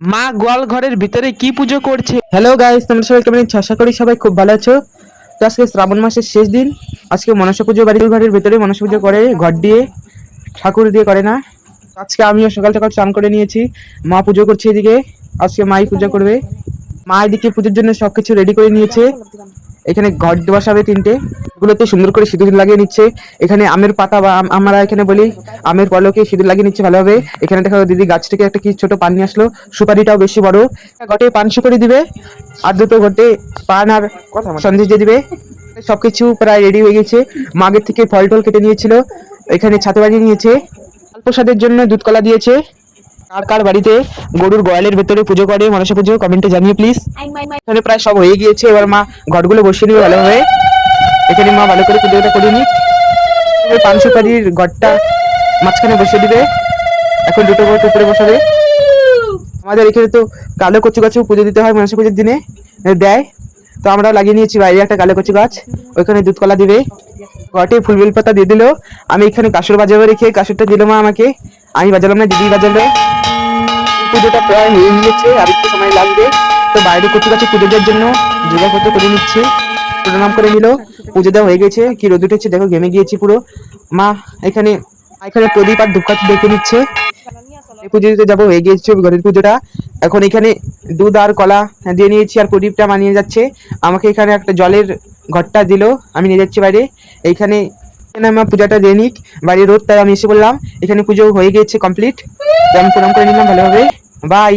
মা গোয়াল ঘরের ভিতরে কি পুজো করছে? হ্যালো গাইস, তোমরা সবাই কেমন আছো? আশা করি সবাই খুব ভালো আছো। তো আজকে শ্রাবণ মাসের শেষ দিন। আজকে মনসা পুজো বাড়ির ঘরের ভিতরে মনসা পুজো করে, ঘর দিয়ে ঠাকুর দিয়ে করে না। আজকে আমিও সকাল সকাল স্নান করে নিয়েছি। মা পুজো করছে এদিকে। আজকে মাই পুজো করবে। মা এদিকে পুজোর জন্য সবকিছু রেডি করে নিয়েছে। এখানে ঘট বসাবে তিনটে, এগুলোতে সুন্দর করে সিঁদুর লাগিয়ে নিচ্ছে। এখানে আমের পাতা বা আমরা এখানে বলি আমের পলকে সিঁদুর লাগিয়ে নিচ্ছে ভালোভাবে। এখানে দেখো দিদি গাছ থেকে একটা কি ছোট পান নিয়ে আসলো, সুপারিটাও বেশি বড়। ঘটে পান সুপারি দিবে, আর দুটো ঘটে পান আর সন্দেশ দিয়ে দিবে। সবকিছু প্রায় রেডি হয়ে গেছে। মাগের থেকে ফল টল কেটে নিয়েছিল, এখানে ছাতু বানিয়ে নিয়েছে। প্রসাদের জন্য দুধ কলা দিয়েছে। কার কার বাড়িতে গরুর গোয়ালের ভেতরে পুজো করে মনসা পুজো কমেন্টে জানিয়ে প্লিজ। এখানে প্রায় সব হয়ে গিয়েছে, এবার মা ঘটগুলো বসিয়ে নেবে ভালোভাবে। এখানে মা ভালো করে পুজোটা করে নি। পান সুপারির ঘরটা মাঝখানে বসিয়ে দিবে। এখন দুটো ঘট উপরে বসাবে। আমাদের এখানে তো কালো কচু গাছেও পুজো দিতে হয় মনসা পুজোর দিনে, দেয়। তো আমরা লাগিয়ে নিয়েছি বাইরে একটা কালো কচু গাছ, ওইখানে দুধ কলা দিবে। ঘটে ফুল বেল পাতা দিয়ে দিল। আমি এখানে কাসর বাজাবে রেখে কাসরটা দিল মা আমাকে, আমি বাজালাম না, দিদি বাজালো। পুজোটা প্রায় হয়ে গিয়েছে, আর একটু সময় লাগবে। তো বাইরে কচু গাছে পুজো দেওয়ার জন্য যোগাপত্র করে নিচ্ছে, প্রণাম করে নিল। পুজো দেওয়া হয়ে গেছে, কি রোদ উঠেছে দেখো, ঘেমে গিয়েছি পুরো। মা এখানে এখানে প্রদীপ আর ধূপকাঠি দেখে নিচ্ছে। পুজো দিতে যাবো, হয়ে গিয়েছে ঘরের পুজোটা। এখন এখানে দুধ আর কলা দিয়ে নিয়েছি, আর প্রদীপটা মানিয়ে যাচ্ছে। আমাকে এখানে একটা জলের ঘরটা দিল, আমি নিয়ে যাচ্ছি বাইরে। এইখানে আমার পূজাটা দিয়ে নিক, বাইরে রোদ, তাই আমি এসে বললাম। এখানে পুজো হয়ে গিয়েছে কমপ্লিট, আমি প্রণাম করে নিলাম ভালোভাবে। বাই।